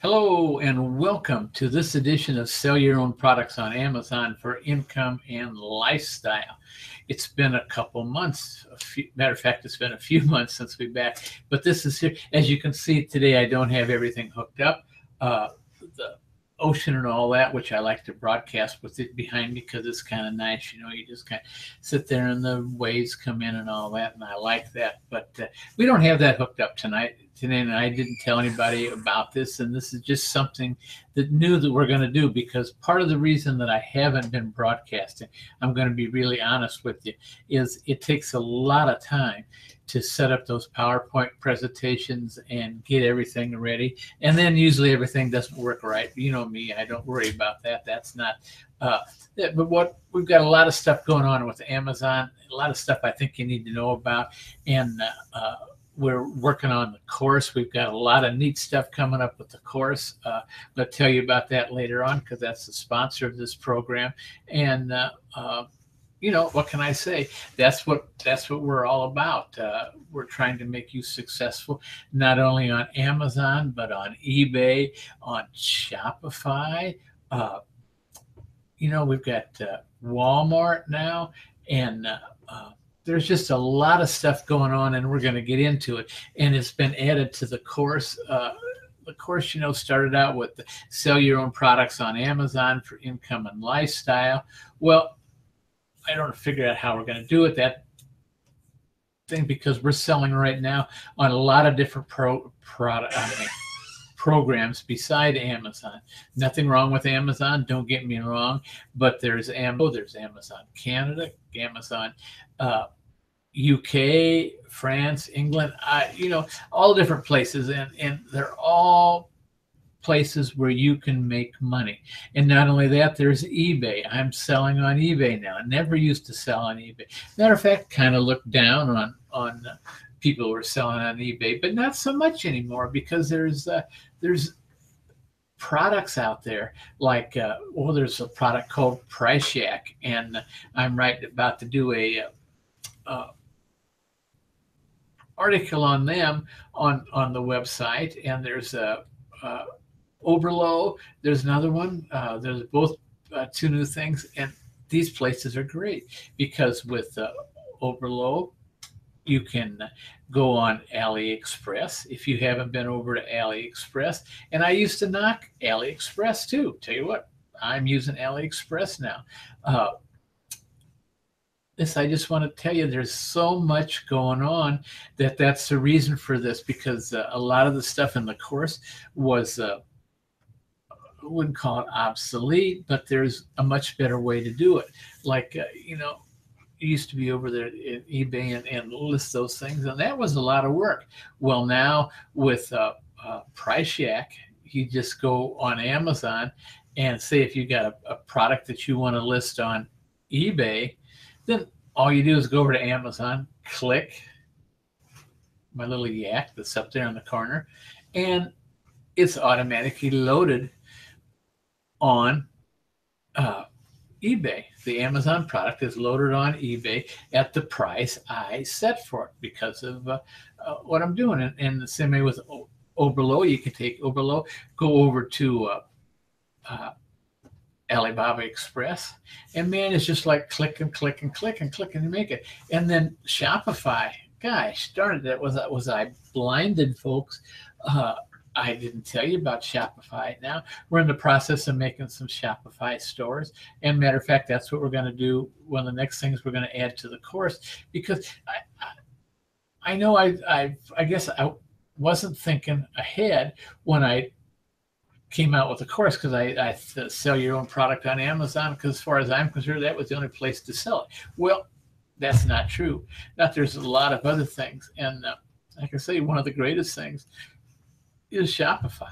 Hello and welcome to this edition of Sell Your Own Products on Amazon for Income and Lifestyle. It's been a couple months. Matter of fact, it's been a few months since we're back. But this is here. As you can see today, I don't have everything hooked up. The ocean and all that, which I like to broadcast with it behind me because it's kind of nice. You just kind of sit there and the waves come in and all that, and I like that. But we don't have that hooked up tonight, and I didn't tell anybody about this, and this is just something that we're going to do, because part of the reason that I haven't been broadcasting, I'm going to be really honest with you, is it takes a lot of time to set up those PowerPoint presentations and get everything ready. And then usually everything doesn't work right. You know me, I don't worry about that. That's not, but we've got a lot of stuff going on with Amazon, a lot of stuff I think you need to know about. And we're working on the course. We've got a lot of neat stuff coming up with the course. I'll tell you about that later on, because that's the sponsor of this program. And what can I say? That's what we're all about. We're trying to make you successful, not only on Amazon, but on eBay, on Shopify. We've got Walmart now, and there's just a lot of stuff going on, and we're going to get into it. And it's been added to the course. The course, started out with the Sell Your Own Products on Amazon for Income and Lifestyle. Well, I don't figure out how we're going to do it, that thing, because we're selling right now on a lot of different programs beside Amazon. Nothing wrong with Amazon, don't get me wrong, but there's Amazon Canada, Amazon UK, France, England, all different places, and they're all places where you can make money. And not only that, there's eBay. I'm selling on eBay now. I never used to sell on eBay. Matter of fact, kind of looked down on people who are selling on eBay, but not so much anymore, because there's products out there like there's a product called Price Shack, and I'm about to do a article on them on the website. And there's a Oberlo, there's another one. There's both two new things, and these places are great, because with Oberlo, you can go on AliExpress if you haven't been over to AliExpress. And I used to knock AliExpress too. Tell you what, I'm using AliExpress now. I just want to tell you, there's so much going on that's the reason for this, because a lot of the stuff in the course was I wouldn't call it obsolete, but there's a much better way to do it. Like, you used to be over there at eBay and list those things, and that was a lot of work. Well, now with Price Shack, you just go on Amazon and say if you got a product that you want to list on eBay, then all you do is go over to Amazon, click my little yak that's up there in the corner, and it's automatically loaded on eBay. The Amazon product is loaded on eBay at the price I set for it, because of what I'm doing. And the same way with Oberlo, you can take Oberlo, go over to Alibaba Express, and man, it's just like click and click and click and click, and you make it. And then Shopify, gosh darn it, was I blinded, folks? I didn't tell you about Shopify. Now we're in the process of making some Shopify stores. And matter of fact, that's what we're going to do. One of the next things we're going to add to the course, because I know I guess I wasn't thinking ahead when I came out with the course, because I sell your own product on Amazon, because as far as I'm concerned, that was the only place to sell it. Well, that's not true. Now, there's a lot of other things. And I can say one of the greatest things is Shopify.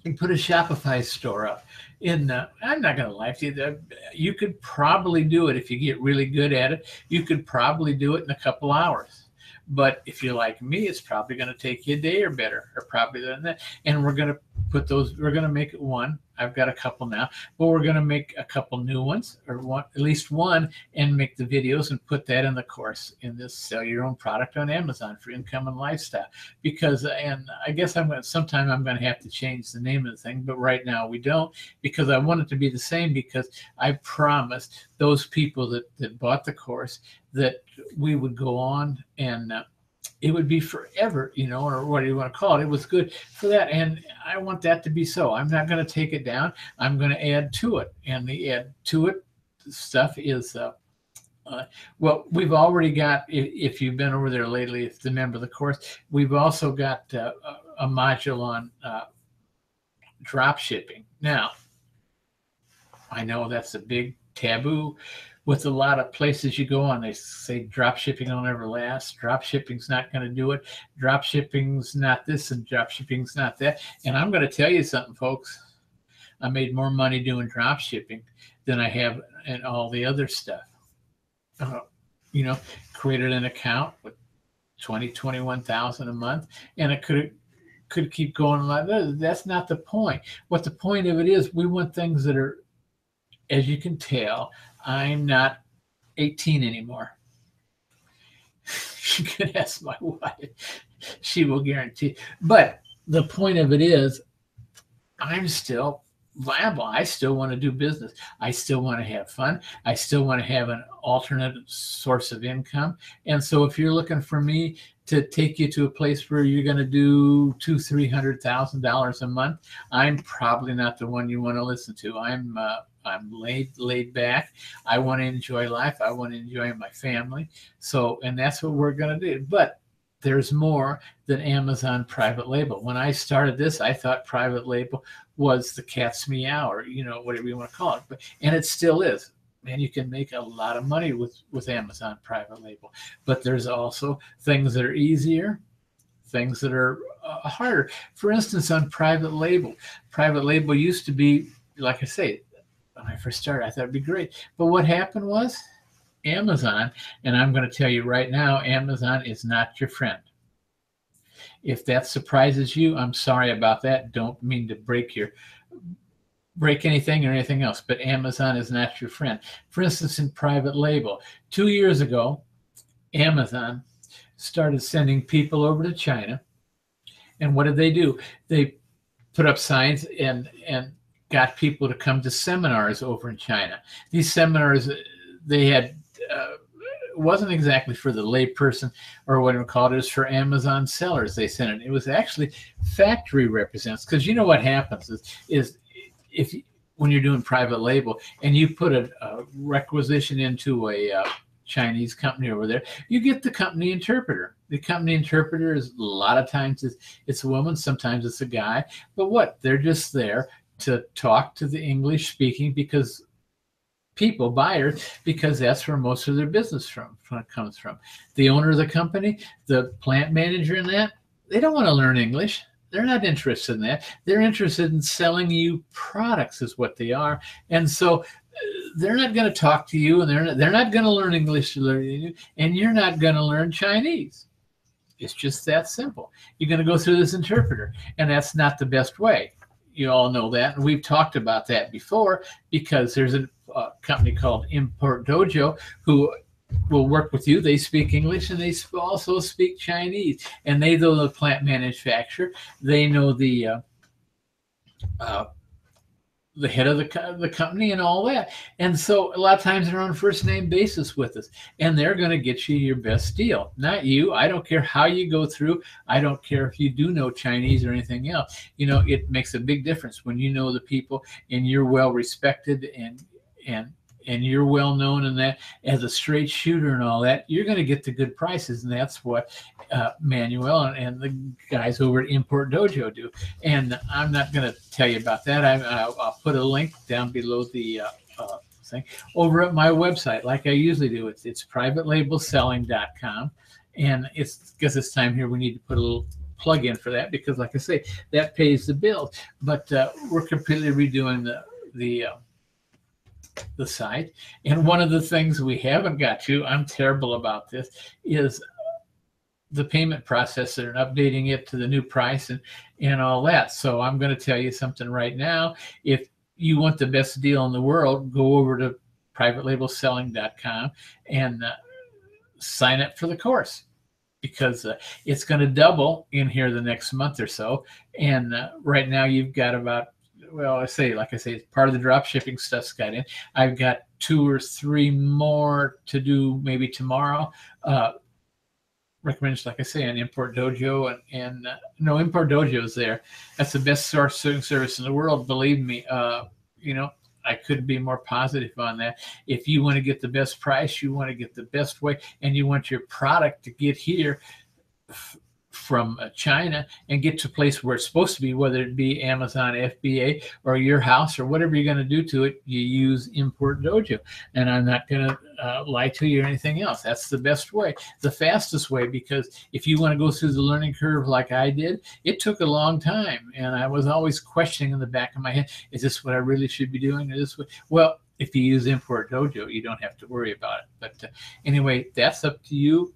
You put a Shopify store up. I'm not going to lie to you, you could probably do it if you get really good at it. You could probably do it in a couple hours. But if you're like me, it's probably going to take you a day or better, or probably than that. And we're going to put those, we're going to make it one. I've got a couple now, but we're going to make a couple new ones, or one, at least one, and make the videos and put that in the course in this Sell Your Own Product on Amazon for Income and Lifestyle. Because, and I guess sometime I'm going to have to change the name of the thing, but right now we don't, because I want it to be the same, because I promised those people that bought the course that we would go on and it would be forever, or what do you want to call it? It was good for that. And I want that to be so. I'm not going to take it down. I'm going to add to it. And the add to it stuff is, well, we've already got, if you've been over there lately, if the member of the course, we've also got a module on drop shipping. Now, I know that's a big taboo with a lot of places you go on. They say drop shipping will never last. Drop shipping's not going to do it. Drop shipping's not this, and drop shipping's not that. And I'm going to tell you something, folks. I made more money doing drop shipping than I have in all the other stuff. Created an account with 21,000 a month, and it could keep going like that. That's not the point. What the point of it is, we want things that are, as you can tell, I'm not 18 anymore. You can ask my wife. She will guarantee. But the point of it is, I'm still viable. I still want to do business. I still want to have fun. I still want to have an alternate source of income. And so if you're looking for me to take you to a place where you're going to do $200,000-$300,000 a month, I'm probably not the one you want to listen to. I'm laid back. I want to enjoy life. I want to enjoy my family. So, and that's what we're going to do. But there's more than Amazon private label. When I started this, I thought private label was the cat's meow, or whatever you want to call it. And it still is. Man, you can make a lot of money with Amazon private label. But there's also things that are easier, things that are harder. For instance, on private label used to be, like I say, when I first started, I thought it'd be great. But what happened was Amazon, and I'm going to tell you right now, Amazon is not your friend. If that surprises you, I'm sorry about that. Don't mean to break anything or anything else, but Amazon is not your friend. For instance, in private label, 2 years ago, Amazon started sending people over to China. And what did they do? They put up signs and got people to come to seminars over in China. These seminars, they had, wasn't exactly for the layperson or what we call it, is for Amazon sellers. They sent it. It was actually factory representatives, because you know what happens is if when you're doing private label and you put a requisition into a Chinese company over there, you get the company interpreter. The company interpreter is a lot of times it's a woman, sometimes it's a guy, but what? They're just there to talk to the English speaking buyers, because that's where most of their business comes from. The owner of the company, the plant manager in that, they don't want to learn English. They're not interested in that. They're interested in selling you products is what they are. And so they're not going to talk to you, and they're not going to learn English to learn you, and you're not going to learn Chinese. It's just that simple. You're going to go through this interpreter, and that's not the best way. You all know that, and we've talked about that before, because there's a company called Import Dojo who will work with you. They speak English and they also speak Chinese, and they know the plant manufacturer. They know the head of the company and all that. And so a lot of times they're on first name basis with us, and they're going to get you your best deal. Not you. I don't care how you go through. I don't care if you do know Chinese or anything else. It makes a big difference when you know the people and you're well respected and you're well known, and that as a straight shooter and all that, you're going to get the good prices. And that's what Manuel and the guys over at Import Dojo do. And I'm not going to tell you about that. I'll put a link down below the thing over at my website, like I usually do. It's privatelabelselling.com. And it's because this time here we need to put a little plug in for that, because like I say, that pays the bills. But we're completely redoing the site. And one of the things we haven't got to, I'm terrible about this, is the payment processor and updating it to the new price and all that. So I'm going to tell you something right now. If you want the best deal in the world, go over to privatelabelselling.com and sign up for the course, because it's going to double in here the next month or so. And right now you've got about, well, like I say, part of the drop shipping stuff's got in. I've got 2 or 3 more to do maybe tomorrow. Recommendations, like I say, on Import Dojo, and no, Import Dojo is there. That's the best sourcing service in the world. Believe me, I couldn't be more positive on that. If you want to get the best price, you want to get the best way, and you want your product to get here from China and get to a place where it's supposed to be, whether it be Amazon FBA or your house or whatever you're going to do to it, you use Import Dojo. And I'm not going to lie to you or anything else. That's the best way, the fastest way, because if you want to go through the learning curve like I did, it took a long time. And I was always questioning in the back of my head, is this what I really should be doing? Or this way? Well, if you use Import Dojo, you don't have to worry about it. But anyway, that's up to you.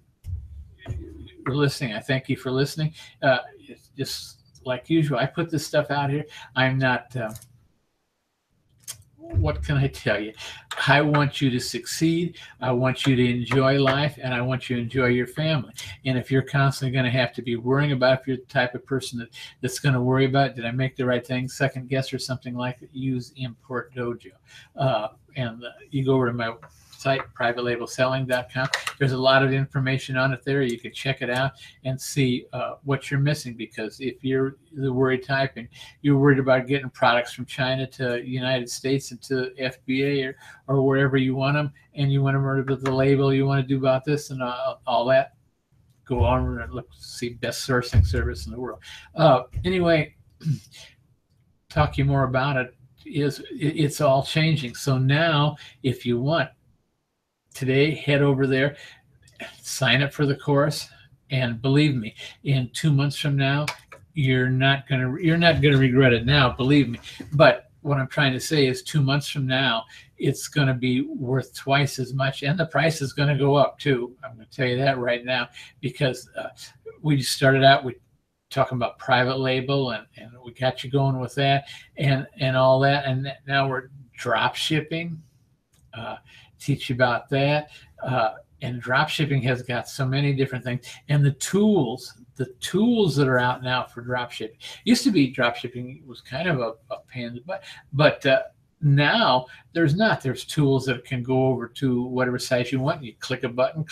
For listening. I thank you for listening. It's just like usual, I put this stuff out here. I'm not, what can I tell you? I want you to succeed. I want you to enjoy life, and I want you to enjoy your family. And if you're constantly going to have to be worrying about, if you're the type of person that's going to worry about, did I make the right thing, second guess or something like that, use Import Dojo. And you go over to my site, privatelabelselling.com. There's a lot of information on it there. You can check it out and see what you're missing, because if you're the worried type and you're worried about getting products from China to United States and to FBA or wherever you want them, and you want to remember the label you want to do about this and all that, go on and look, see best sourcing service in the world. Anyway, talk you more about it. It's all changing. So now, if you want, today, head over there, sign up for the course, and believe me, in 2 months from now, you're not gonna regret it now, believe me. But what I'm trying to say is 2 months from now, it's going to be worth twice as much, and the price is going to go up too. I'm going to tell you that right now, because we started out with talking about private label, and we got you going with that and all that, and now we're drop shipping. Teach you about that. And drop shipping has got so many different things. And the tools that are out now for drop shipping. Used to be drop shipping was kind of a pain in the butt, but now there's not. There's tools that can go over to whatever size you want. You click a button,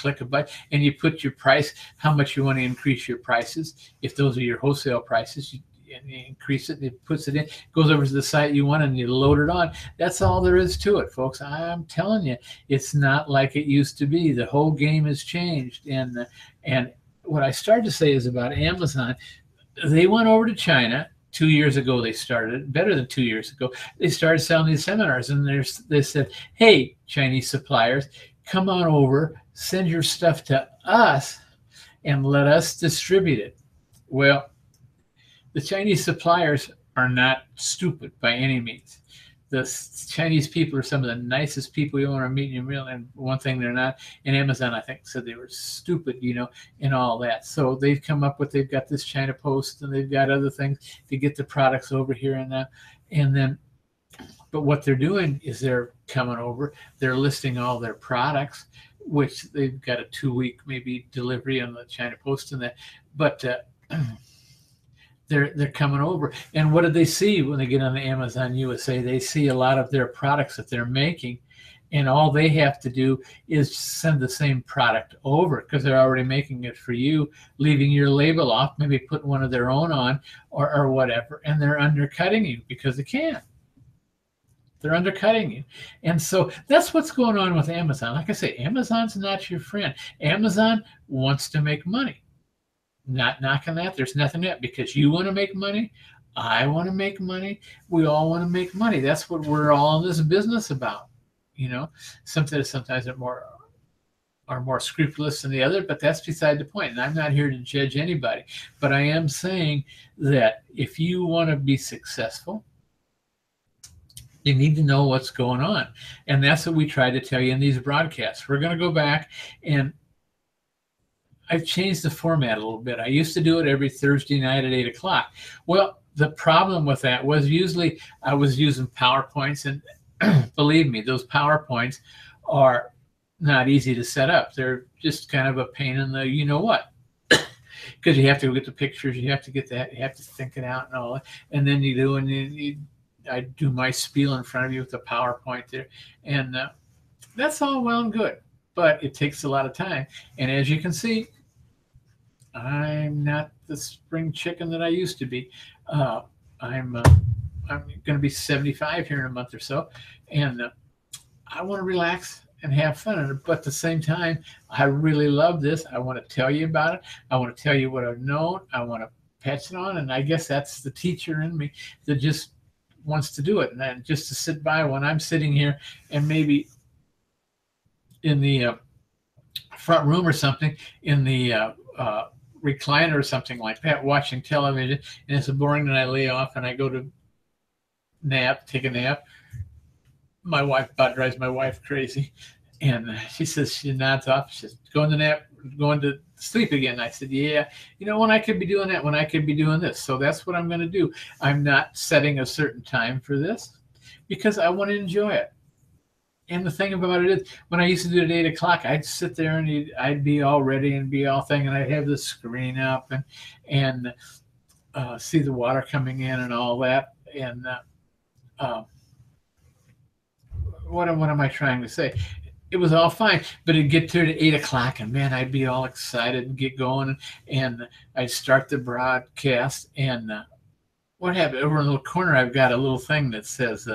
and you put your price, how much you want to increase your prices. If those are your wholesale prices, and you increase it, and it puts it in, goes over to the site you want, and you load it on. That's all there is to it, folks. I'm telling you, it's not like it used to be. The whole game has changed. And what I started to say is about Amazon. They went over to China 2 years ago. They started, better than 2 years ago, they started selling these seminars, and they said, hey, Chinese suppliers, come on over, send your stuff to us, and let us distribute it. Well, the Chinese suppliers are not stupid by any means. The Chinese people are some of the nicest people you want to meet in your real. And one thing they're not, and Amazon, I think, said they were stupid, and all that. So they've come up with, they've got this China Post, and they've got other things to get the products over here and that. And then, but what they're doing is they're coming over, they're listing all their products, which they've got a 2-week maybe delivery on the China Post and that. But they're coming over, and what do they see when they get on the Amazon USA? They see a lot of their products that they're making, and all they have to do is send the same product over, because they're already making it for you, leaving your label off, maybe putting one of their own on or whatever, and they're undercutting you because they can. They're undercutting you. And so that's what's going on with Amazon. Like I say, Amazon's not your friend. Amazon wants to make money. Not knocking that. There's nothing yet, because you want to make money. I want to make money. We all want to make money. That's what we're all in this business about. Sometimes are more scrupulous than the other, but that's beside the point. And I'm not here to judge anybody, but I am saying that if you want to be successful, you need to know what's going on. And that's what we try to tell you in these broadcasts. We're going to go back, and I've changed the format a little bit. I used to do it every Thursday night at 8 o'clock. Well, the problem with that was usually I was using PowerPoints, and believe me, those PowerPoints are not easy to set up. They're just kind of a pain in the you know what, because you have to get the pictures, you have to get that, you have to think it out and all that, and then you do, and I do my spiel in front of you with the PowerPoint there, and that's all well and good, but it takes a lot of time. And as you can see, I'm not the spring chicken that I used to be. I'm going to be 75 here in a month or so, and I want to relax and have fun. But at the same time, I really love this. I want to tell you about it. I want to tell you what I've known. I want to pass it on, and I guess that's the teacher in me that just wants to do it, and then just to sit by when I'm sitting here and maybe in the front room or something, in the recliner or something like that, watching television, and it's boring, and I lay off and I go to take a nap. My wife about drives my wife crazy, and she says, she nods off, she says, going to nap, going to sleep again. I said, yeah, when I could be doing that, when I could be doing this. So that's what I'm going to do. I'm not setting a certain time for this because I want to enjoy it. And the thing about it is, when I used to do it at 8 o'clock, I'd sit there and I'd be all ready and be all thing, and I'd have the screen up and see the water coming in and all that. And what am I trying to say? It was all fine, but it'd get to 8 o'clock, and man, I'd be all excited and get going, and I'd start the broadcast. And what happened? Over in the little corner, I've got a little thing that says,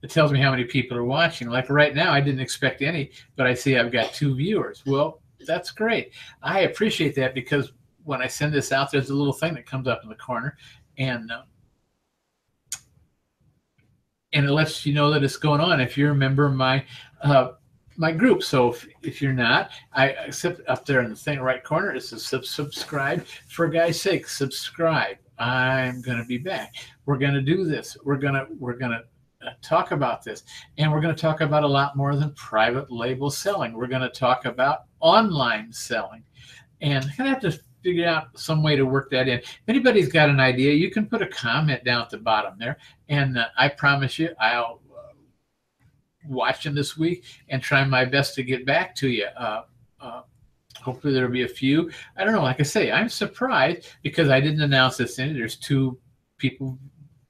it tells me how many people are watching. Like right now, I didn't expect any, but I see I've got 2 viewers. Well, that's great. I appreciate that, because when I send this out, there's a little thing that comes up in the corner, and it lets you know that it's going on if you're a member of my group. So if you're not, I sit up there in the thing right corner, it says subscribe. For God's sake, subscribe. I'm going to be back. We're going to do this. We're going to talk about this, and we're going to talk about a lot more than private label selling. We're going to talk about online selling, and I'm going to have to figure out some way to work that in. If anybody's got an idea, you can put a comment down at the bottom there, and I promise you I'll watch them this week and try my best to get back to you. Hopefully there'll be a few. I don't know, like I say, I'm surprised because I didn't announce this in it. There's 2 people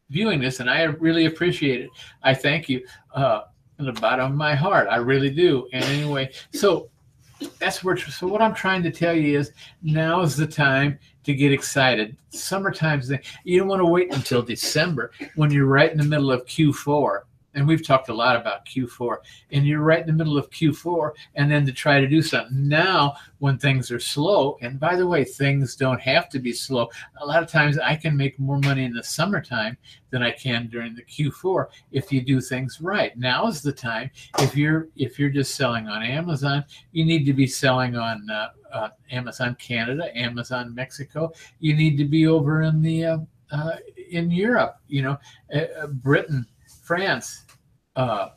viewing this, and I really appreciate it. I thank you from the bottom of my heart. I really do. And anyway, so so what I'm trying to tell you is, now is the time to get excited. Summertime's you don't want to wait until December when you're right in the middle of Q4. And we've talked a lot about Q4, and you're right in the middle of Q4, and then to try to do something now when things are slow. And by the way, things don't have to be slow. A lot of times I can make more money in the summertime than I can during the Q4 if you do things right. Now is the time. If you're just selling on Amazon, you need to be selling on Amazon Canada, Amazon Mexico. You need to be over in the in Europe, Britain, France, I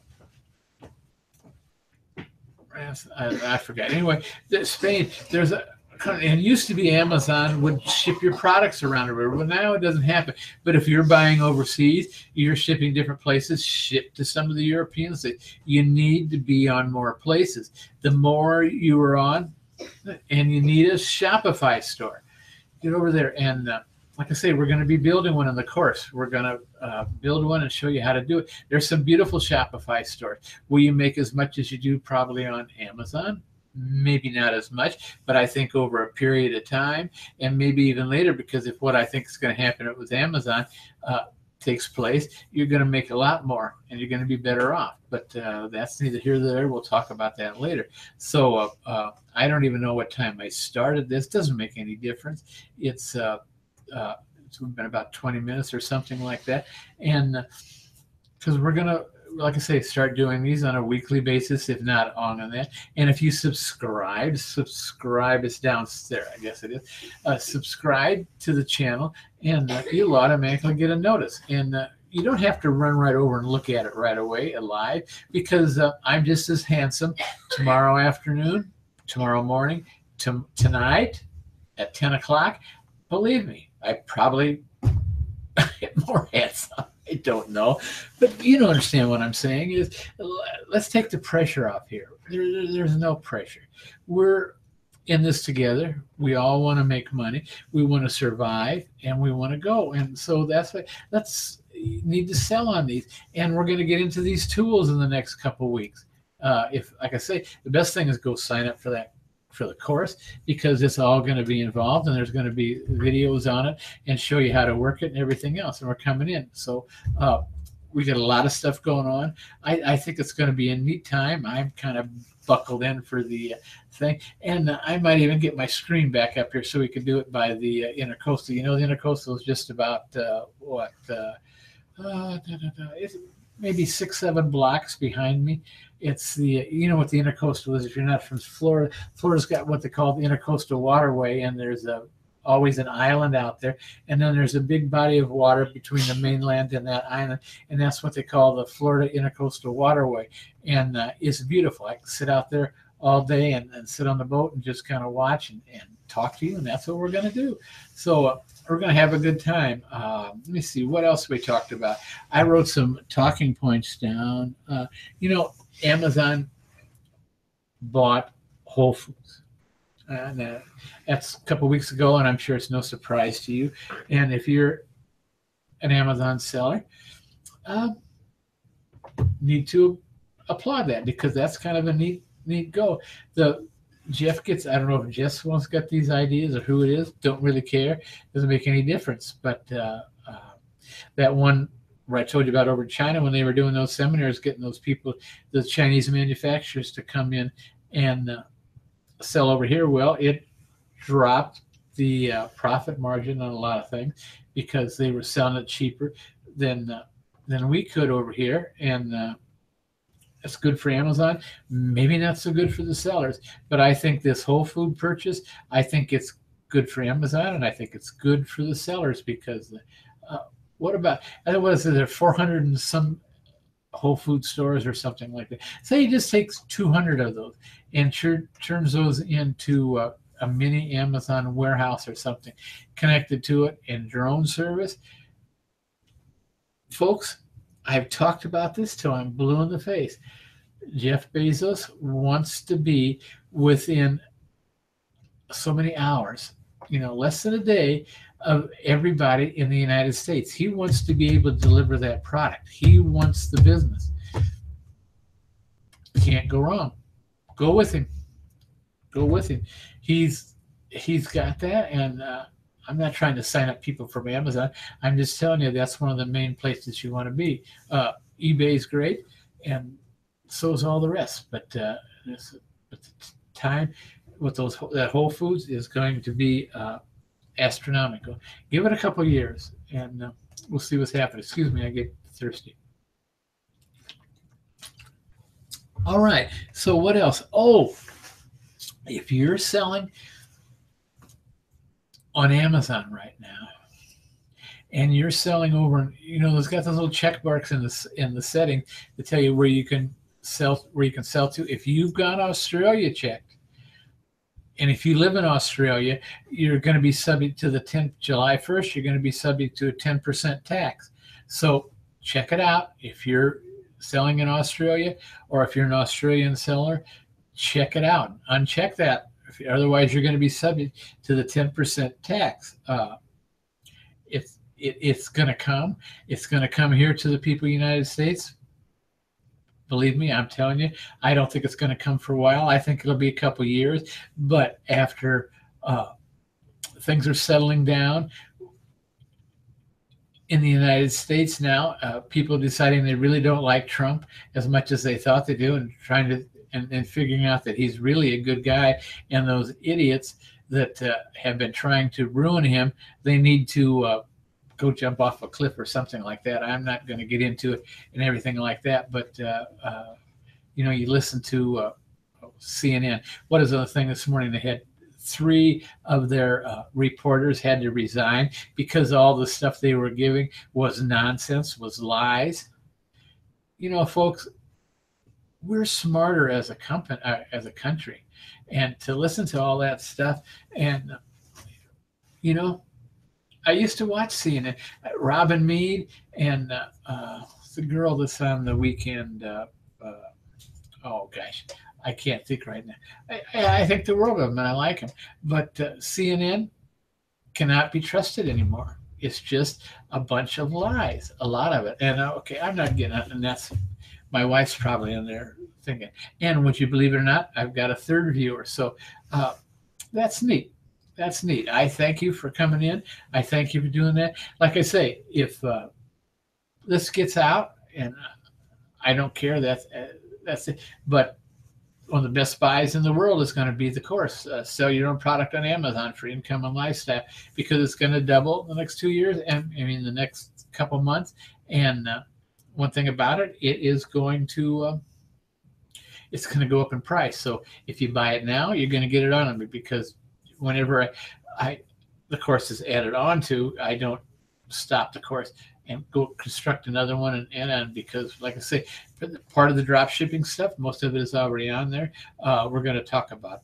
forgot. Anyway, Spain, and it used to be Amazon would ship your products around the river. Well, now it doesn't happen. But if you're buying overseas, you're shipping different places, ship to some of the European states. You need to be on more places. The more you are on, and you need a Shopify store, get over there. And like I say, we're going to be building one in the course. We're going to build one and show you how to do it. There's some beautiful Shopify stores. Will you make as much as you do probably on Amazon? Maybe not as much, but I think over a period of time, and maybe even later, because if what I think is going to happen with Amazon takes place, you're going to make a lot more, and you're going to be better off. But that's neither here nor there. We'll talk about that later. So I don't even know what time I started this. Doesn't make any difference. It's been about 20 minutes or something like that, and because we're gonna, like I say, start doing these on a weekly basis, if not on that. And if you subscribe, it's downstairs, I guess it is. Subscribe to the channel, and you'll automatically get a notice. And you don't have to run right over and look at it right away live, because I'm just as handsome tomorrow afternoon, tomorrow morning, tonight at 10 o'clock, believe me, I probably get more hats on. I don't know, but you don't understand what I'm saying. Is let's take the pressure off here. There's no pressure. We're in this together. We all want to make money. We want to survive, and we want to go. And so that's why let's need to sell on these. And we're going to get into these tools in the next couple of weeks. If, like I say, the best thing is go sign up for that for the course, because it's all going to be involved, and there's going to be videos on it and show you how to work it and everything else. And we're coming in. So we got a lot of stuff going on. I think it's going to be a neat time. I'm kind of buckled in for the thing. And I might even get my screen back up here so we can do it by the intercoastal. You know, the intercoastal is just about it's maybe 6-7 blocks behind me. It's the, you know what the intercoastal is if you're not from Florida. Florida's got what they call the intercoastal waterway, and there's always an island out there, and then there's a big body of water between the mainland and that island, and that's what they call the Florida intercoastal waterway. And it's beautiful. I can sit out there all day and sit on the boat and just kind of watch and talk to you, and that's what we're going to do. So we're going to have a good time. Let me see, what else we talked about. I wrote some talking points down. You know, Amazon bought Whole Foods. And that's a couple weeks ago, and I'm sure it's no surprise to you. And if you're an Amazon seller, need to applaud that, because that's kind of a neat go. Jeff gets, I don't know if Jeff once got these ideas or who it is, don't really care. Doesn't make any difference. But that one where I told you about over in China when they were doing those seminars, getting those people, the Chinese manufacturers, to come in and sell over here. Well, it dropped the profit margin on a lot of things because they were selling it cheaper than we could over here. And it's good for Amazon, maybe not so good for the sellers. But I think this Whole Food purchase, I think it's good for Amazon, and I think it's good for the sellers, because what about, otherwise there are 400 and some Whole Food stores or something like that. Say he just takes 200 of those and turns those into a mini Amazon warehouse or something connected to it, and drone service. Folks, I've talked about this till I'm blue in the face. Jeff Bezos wants to be within so many hours, less than a day, of everybody in the United States. He wants to be able to deliver that product. He wants the business. Can't go wrong. Go with him. Go with him. He's got that, and I'm not trying to sign up people from Amazon. I'm just telling you that's one of the main places you want to be. eBay is great, and so is all the rest. But the time with that Whole Foods is going to be astronomical. Give it a couple years, and we'll see what's happening. Excuse me, I get thirsty. All right, so what else? Oh, if you're selling on Amazon right now, and you're selling over, it's got those little check marks in the setting to tell you where you can sell to. If you've got Australia checked, and if you live in Australia, you're going to be subject to the July 1st, you're going to be subject to a 10% tax. So check it out. If you're selling in Australia, or if you're an Australian seller, check it out. Uncheck that. Otherwise, you're going to be subject to the 10% tax. It's going to come. It's going to come here to the people of the United States. Believe me, I'm telling you, I don't think it's going to come for a while. I think it'll be a couple years. But after things are settling down in the United States now, people deciding they really don't like Trump as much as they thought they do, and trying to and figuring out that he's really a good guy, and those idiots that have been trying to ruin him, they need to go jump off a cliff or something like that. I'm not going to get into it and everything like that, but you listen to CNN. What is the thing this morning? They had 3 of their reporters had to resign because all the stuff they were giving was nonsense, was lies. Folks, we're smarter as a country. and to listen to all that stuff. And, you know, I used to watch CNN, Robin Meade, and the girl that's on the weekend. Oh gosh, I can't think right now. I think the world of them, and I like them. But CNN cannot be trusted anymore. It's just a bunch of lies, a lot of it. And okay, I'm not getting it, and that's my wife's probably in there thinking. And would you believe it or not, I've got a third viewer. So that's neat. That's neat. I thank you for coming in. I thank you for doing that. Like I say, if this gets out, and I don't care, that's it. But one of the best buys in the world is going to be the course, sell your own product on Amazon for income and lifestyle, because it's going to double the next 2 years, and I mean the next couple months. And one thing about it, it is going to it's going to go up in price. So if you buy it now, you're going to get it on me, because whenever the course is added on to, I don't stop the course and go construct another one and because, like I say, for the part of the drop shipping stuff, most of it is already on there. We're going to talk about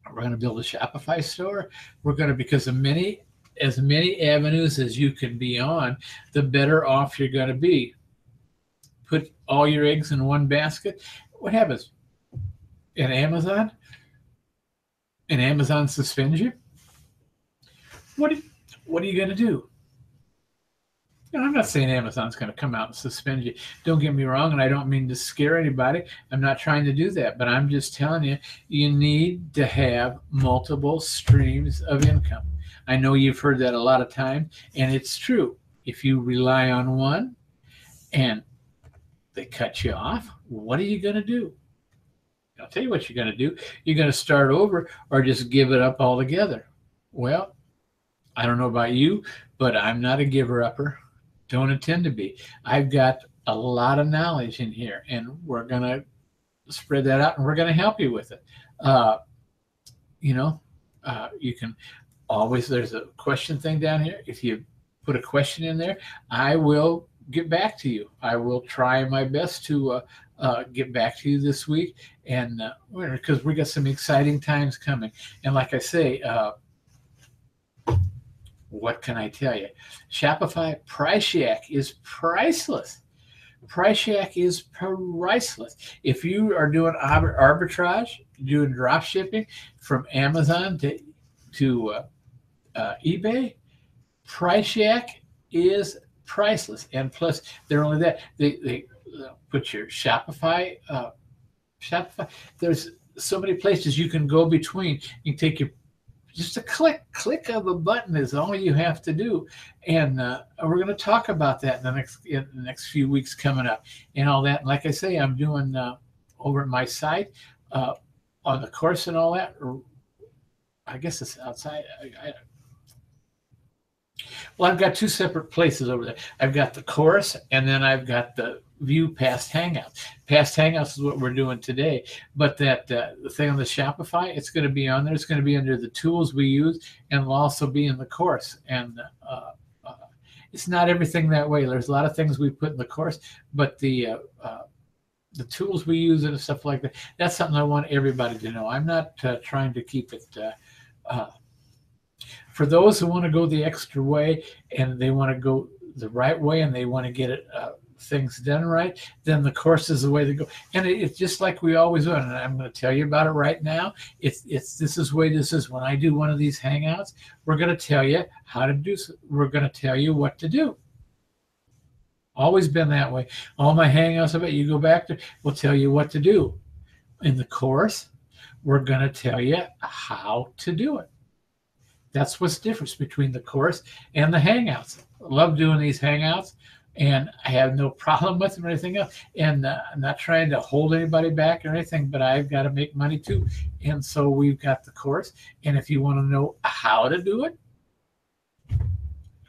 we're going to build a Shopify store. We're going to, because of as many avenues as you can be on, the better off you're going to be. Put all your eggs in one basket. What happens in Amazon? And Amazon suspends you. What are you going to do? I'm not saying Amazon's going to come out and suspend you. Don't get me wrong, and I don't mean to scare anybody. I'm not trying to do that, but I'm just telling you, you need to have multiple streams of income. I know you've heard that a lot of times, and it's true. If you rely on one and they cut you off, what are you going to do? I'll tell you what you're going to do. You're going to start over or just give it up altogether. Well, I don't know about you, but I'm not a giver-upper. Don't intend to be. I've got a lot of knowledge in here, and we're going to spread that out, and we're going to help you with it. You can always, there's a question thing down here. If you put a question in there, I will get back to you. I will try my best to get back to you this week, and because we got some exciting times coming. And like I say, what can I tell you? Shopify Price Shack is priceless. Price Shack is priceless. If you are doing arbitrage, doing drop shipping from Amazon to eBay, Price Shack is priceless. And plus, they're only that. They put your Shopify. There's so many places you can go between. You can take your, just a click of a button is all you have to do. And we're going to talk about that in the next few weeks coming up and all that. And like I say, I'm doing over at my site on the course and all that. I guess it's outside. Well, I've got two separate places over there. I've got the course, and then I've got the view past Hangouts. Past Hangouts is what we're doing today. But that the thing on the Shopify, it's going to be on there. It's going to be under the tools we use, and will also be in the course. And it's not everything that way. There's a lot of things we put in the course, but the tools we use and stuff like that, that's something I want everybody to know. I'm not trying to keep it for those who want to go the extra way, and they want to go the right way, and they want to get it things done right, then the course is the way to go. And it's just like we always do, and I'm going to tell you about it right now. This is the way this is. When I do one of these Hangouts, we're going to tell you how to do. We're going to tell you what to do. Always been that way. All my Hangouts, I bet you go back to, we'll tell you what to do. In the course, we're going to tell you how to do it. That's what's the difference between the course and the Hangouts. I love doing these Hangouts, and I have no problem with them or anything else. And I'm not trying to hold anybody back or anything, but I've got to make money too. And so we've got the course. And if you want to know how to do it,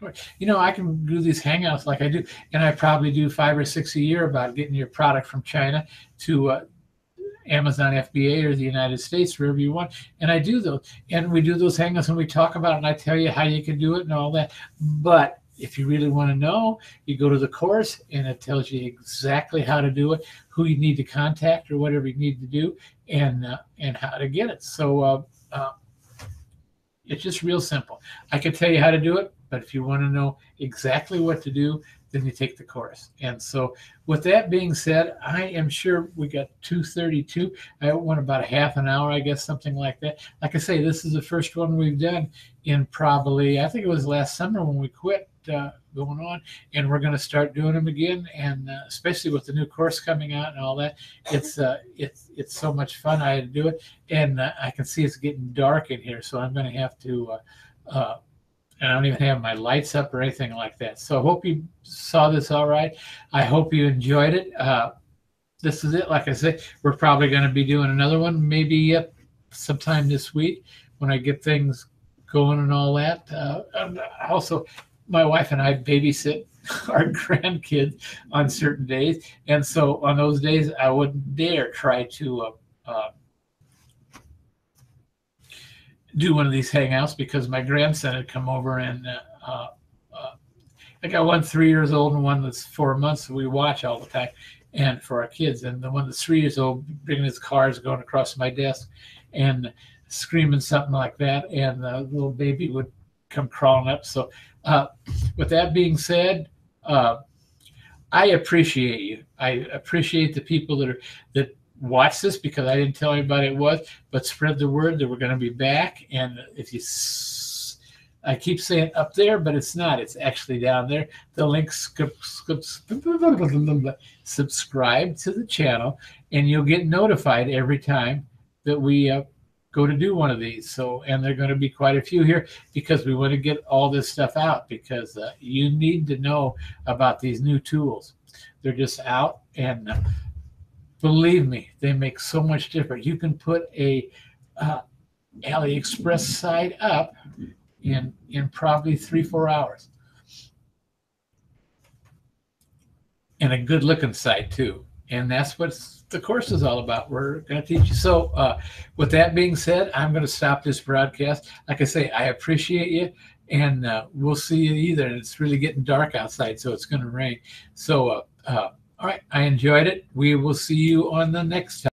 I can do these Hangouts like I do. And I probably do 5 or 6 a year about getting your product from China to Amazon FBA or the United States, wherever you want. And I do those. And we do those Hangouts, and we talk about it, and I tell you how you can do it and all that. But if you really want to know, you go to the course and it tells you exactly how to do it, who you need to contact or whatever you need to do, and how to get it. So it's just real simple. I can tell you how to do it, but if you want to know exactly what to do, then you take the course. And so with that being said, I am sure we got 2:32. I went about a half an hour, I guess, something like that. Like I say, this is the first one we've done in probably, I think it was last summer when we quit going on, and we're going to start doing them again. And especially with the new course coming out and all that, it's so much fun. I had to do it, and I can see it's getting dark in here, so I'm going to have to and I don't even have my lights up or anything like that. So I hope you saw this all right. I hope you enjoyed it. This is it. Like I said, we're probably going to be doing another one maybe sometime this week when I get things going and all that. And also, my wife and I babysit our grandkids on certain days. And so on those days, I wouldn't dare try to do one of these hangouts because my grandson had come over, and I got one 3 years old and one that's 4 months. So we watch all the time, and for our kids. And the one that's 3 years old bringing his cars going across my desk and screaming something like that, and the little baby would come crawling up. So with that being said, I appreciate you. I appreciate the people that watch this, because I didn't tell anybody it was, but spread the word that we're going to be back. And if you, I keep saying up there, but it's not. It's actually down there. The link, subscribe to the channel, and you'll get notified every time that we go to do one of these. So, and there are going to be quite a few here because we want to get all this stuff out, because you need to know about these new tools. They're just out, and believe me, they make so much difference. You can put a AliExpress site up in probably 3-4 hours, and a good looking site too. And that's what the course is all about. We're going to teach you. So with that being said, I'm going to stop this broadcast. Like I say, I appreciate you, and we'll see you either. It's really getting dark outside, so it's going to rain. So all right, I enjoyed it. We will see you on the next time.